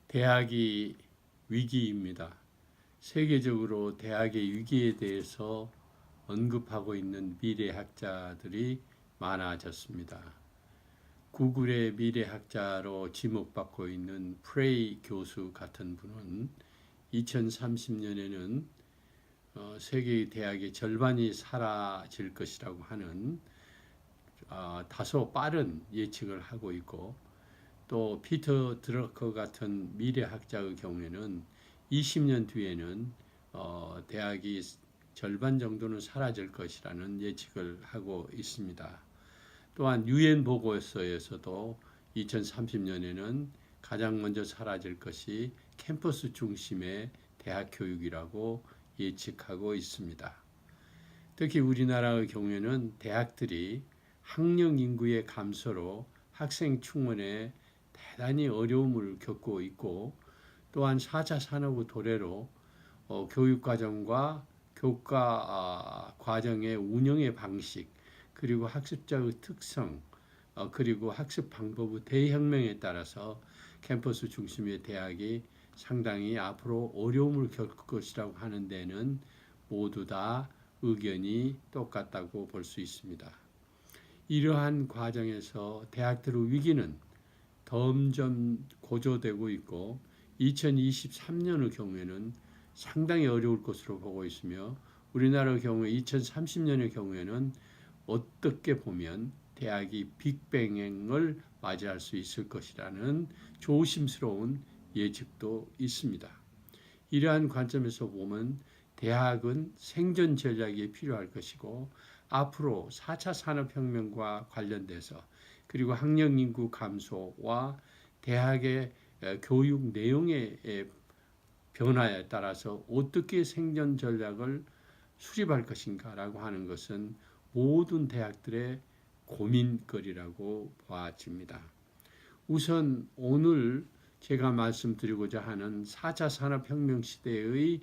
대학이 위기입니다. 세계적으로 대학의 위기에 대해서 언급하고 있는 미래학자들이 많아졌습니다. 구글의 미래학자로 지목받고 있는 프레이 교수 같은 분은 2030년에는 세계의 대학의 절반이 사라질 것이라고 하는 다소 빠른 예측을 하고 있고, 또 피터 드러커 같은 미래학자의 경우에는 20년 뒤에는 대학이 절반 정도는 사라질 것이라는 예측을 하고 있습니다. 또한 유엔 보고서에서도 2030년에는 가장 먼저 사라질 것이 캠퍼스 중심의 대학 교육이라고 예측하고 있습니다. 특히 우리나라의 경우에는 대학들이 학령 인구의 감소로 학생 충원에 대단히 어려움을 겪고 있고, 또한 4차 산업의 도래로 교육과정과 교과 과정의 운영의 방식, 그리고 학습자의 특성, 그리고 학습 방법의 대혁명에 따라서 캠퍼스 중심의 대학이 상당히 앞으로 어려움을 겪을 것이라고 하는 데는 모두 다 의견이 똑같다고 볼 수 있습니다. 이러한 과정에서 대학들의 위기는 점점 고조되고 있고, 2023년의 경우에는 상당히 어려울 것으로 보고 있으며, 우리나라의 경우에 2030년의 경우에는 어떻게 보면 대학이 빅뱅을 맞이할 수 있을 것이라는 조심스러운 예측도 있습니다. 이러한 관점에서 보면 대학은 생존 전략이 필요할 것이고, 앞으로 4차 산업혁명과 관련돼서, 그리고 학령 인구 감소와 대학의 교육 내용의 변화에 따라서 어떻게 생존 전략을 수립할 것인가라고 하는 것은 모든 대학들의 고민거리라고 보아집니다. 우선 오늘 제가 말씀드리고자 하는 4차 산업혁명 시대의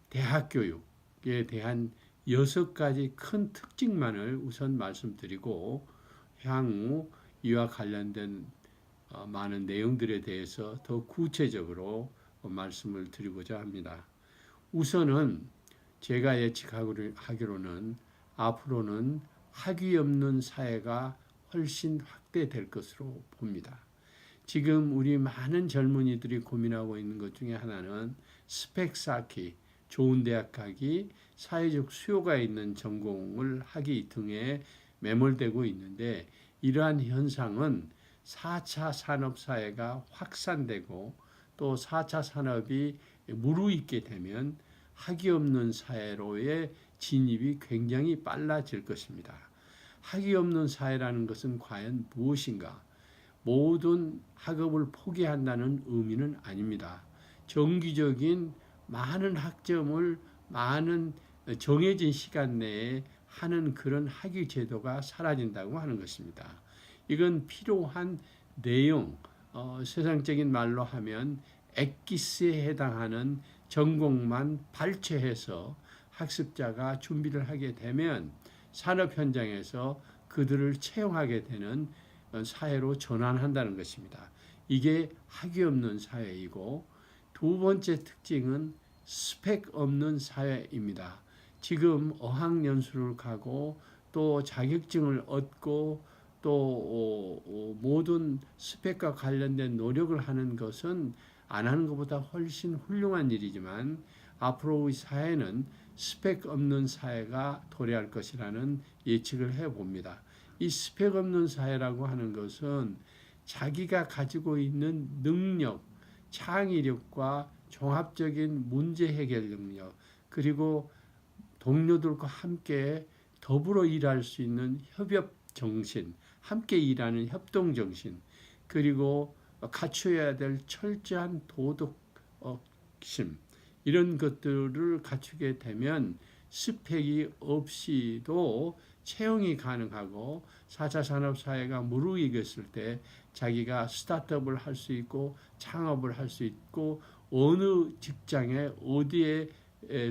대학 교육에 대한 6가지 큰 특징만을 우선 말씀드리고, 향후 이와 관련된 많은 내용들에 대해서 더 구체적으로 말씀을 드리고자 합니다. 우선은 제가 예측하기로는 앞으로는 학위 없는 사회가 훨씬 확대될 것으로 봅니다. 지금 우리 많은 젊은이들이 고민하고 있는 것 중에 하나는 스펙 쌓기, 좋은 대학 가기, 사회적 수요가 있는 전공을 하기 등에 매몰되고 있는데, 이러한 현상은 4차 산업사회가 확산되고 또 4차 산업이 무르익게 되면 학위 없는 사회로의 진입이 굉장히 빨라질 것입니다. 학위 없는 사회라는 것은 과연 무엇인가? 모든 학업을 포기한다는 의미는 아닙니다. 정기적인 많은 학점을 많은 정해진 시간 내에 하는 그런 학위 제도가 사라진다고 하는 것입니다. 이건 필요한 내용, 세상적인 말로 하면 엑기스에 해당하는 전공만 발췌해서 학습자가 준비를 하게 되면 산업 현장에서 그들을 채용하게 되는 사회로 전환한다는 것입니다. 이게 학위 없는 사회이고, 두 번째 특징은 스펙 없는 사회입니다. 지금 어학연수를 가고 또 자격증을 얻고 또 모든 스펙과 관련된 노력을 하는 것은 안 하는 것보다 훨씬 훌륭한 일이지만, 앞으로의 사회는 스펙 없는 사회가 도래할 것이라는 예측을 해봅니다. 이 스펙 없는 사회라고 하는 것은 자기가 가지고 있는 능력, 창의력과 종합적인 문제 해결 능력, 그리고 동료들과 함께 더불어 일할 수 있는 협업 정신, 함께 일하는 협동 정신, 그리고 갖춰야 될 철저한 도덕심, 이런 것들을 갖추게 되면 스펙이 없이도 채용이 가능하고, 4차 산업사회가 무르익었을 때 자기가 스타트업을 할 수 있고 창업을 할 수 있고, 어느 직장에 어디에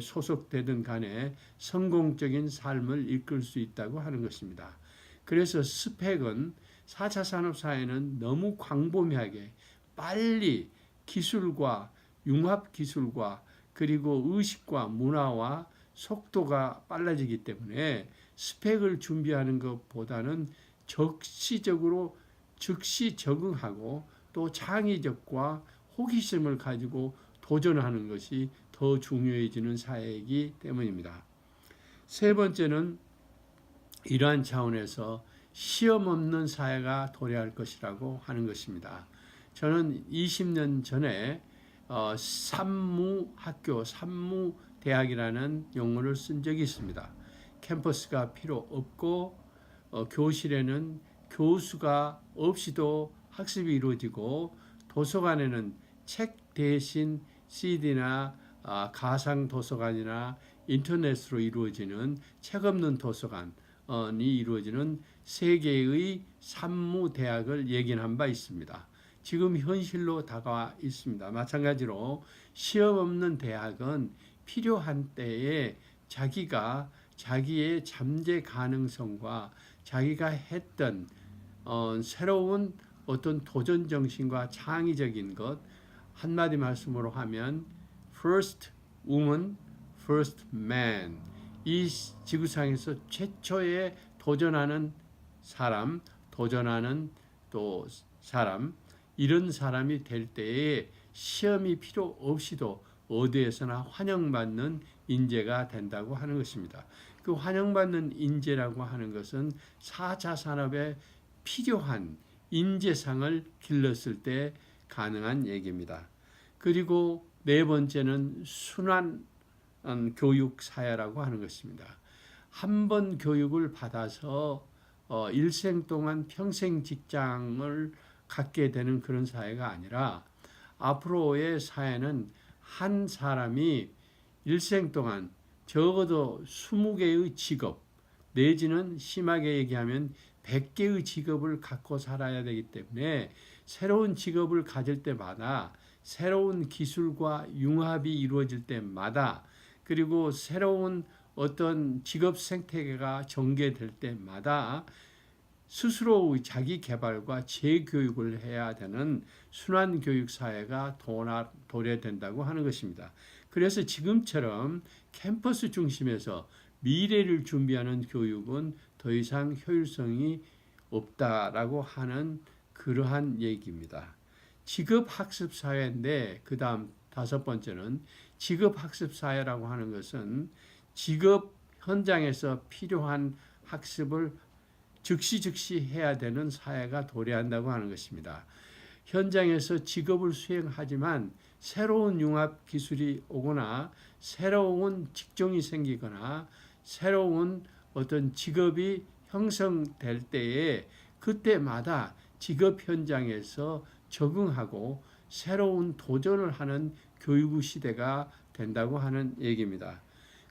소속되든 간에 성공적인 삶을 이끌 수 있다고 하는 것입니다. 그래서 스펙은 4차 산업사회는 너무 광범위하게 빨리 기술과 융합 기술과 그리고 의식과 문화와 속도가 빨라지기 때문에 스펙을 준비하는 것보다는 적시적으로 즉시 적응하고 또 창의적과 호기심을 가지고 도전하는 것이 더 중요해지는 사회이기 때문입니다. 세 번째는 이러한 차원에서 시험 없는 사회가 도래할 것이라고 하는 것입니다. 저는 20년 전에 산무학교, 산무대학이라는 용어를 쓴 적이 있습니다. 캠퍼스가 필요 없고 교실에는 교수가 없이도 학습이 이루어지고 도서관에는 책 대신 CD나 가상 도서관이나 인터넷으로 이루어지는 책 없는 도서관이 이루어지는 세계의 산무대학을 예견한 바 있습니다. 지금 현실로 다가와 있습니다. 마찬가지로 시험 없는 대학은 필요한 때에 자기가 자기의 잠재 가능성과 자기가 했던 새로운 어떤 도전 정신과 창의적인 것, 한마디 말씀으로 하면 first woman, first man, 이 지구상에서 최초의 도전하는 사람, 도전하는 또 사람, 이런 사람이 될 때에 시험이 필요 없이도 어디에서나 환영받는 인재가 된다고 하는 것입니다. 그 환영받는 인재라고 하는 것은 4차 산업에 필요한 인재상을 길렀을 때 가능한 얘기입니다. 그리고 네 번째는 순환 교육 사회라고 하는 것입니다. 한 번 교육을 받아서 일생 동안 평생 직장을 갖게 되는 그런 사회가 아니라 앞으로의 사회는 한 사람이 일생 동안 적어도 20개의 직업 내지는 심하게 얘기하면 100개의 직업을 갖고 살아야 되기 때문에 새로운 직업을 가질 때마다 새로운 기술과 융합이 이루어질 때마다 그리고 새로운 어떤 직업 생태계가 전개될 때마다 스스로 자기 개발과 재교육을 해야 되는 순환교육 사회가 도래된다고 하는 것입니다. 그래서 지금처럼 캠퍼스 중심에서 미래를 준비하는 교육은 더 이상 효율성이 없다라고 하는 그러한 얘기입니다. 직업학습 사회인데 그 다음 다섯 번째는 직업학습 사회라고 하는 것은 직업 현장에서 필요한 학습을 즉시 해야 되는 사회가 도래한다고 하는 것입니다. 현장에서 직업을 수행하지만 새로운 융합 기술이 오거나 새로운 직종이 생기거나 새로운 어떤 직업이 형성될 때에 그때마다 직업 현장에서 적응하고 새로운 도전을 하는 교육 시대가 된다고 하는 얘기입니다.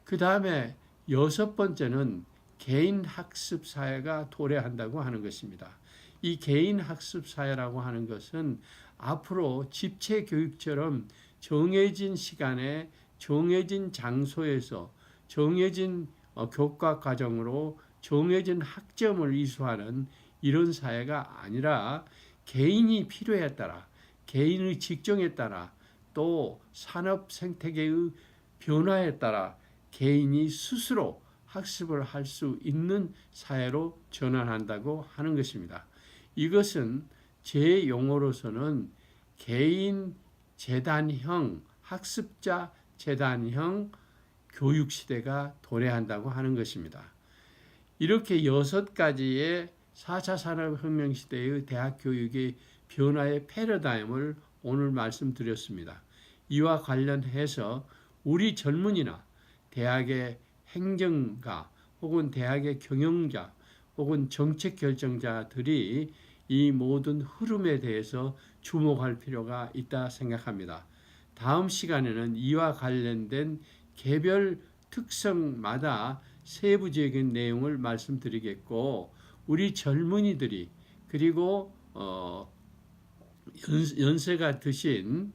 그 다음에 여섯 번째는 개인 학습 사회가 도래한다고 하는 것입니다. 이 개인 학습 사회라고 하는 것은 앞으로 집체 교육처럼 정해진 시간에 정해진 장소에서 정해진 교과 과정으로 정해진 학점을 이수하는 이런 사회가 아니라 개인이 필요에 따라 개인의 직종에 따라 또 산업 생태계의 변화에 따라 개인이 스스로 학습을 할 수 있는 사회로 전환한다고 하는 것입니다. 이것은 제 용어로서는 개인 재단형 학습자 재단형 교육 시대가 도래한다고 하는 것입니다. 이렇게 여섯 가지의 4차 산업혁명 시대의 대학 교육의 변화의 패러다임을 오늘 말씀드렸습니다. 이와 관련해서 우리 젊은이나 대학의 행정가 혹은 대학의 경영자 혹은 정책 결정자들이 이 모든 흐름에 대해서 주목할 필요가 있다 생각합니다. 다음 시간에는 이와 관련된 개별 특성마다 세부적인 내용을 말씀드리겠고 우리 젊은이들이 그리고 연세가 드신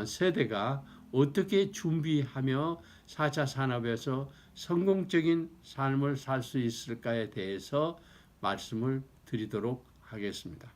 세대가 어떻게 준비하며 4차 산업에서 성공적인 삶을 살 수 있을까에 대해서 말씀을 드리도록 하겠습니다.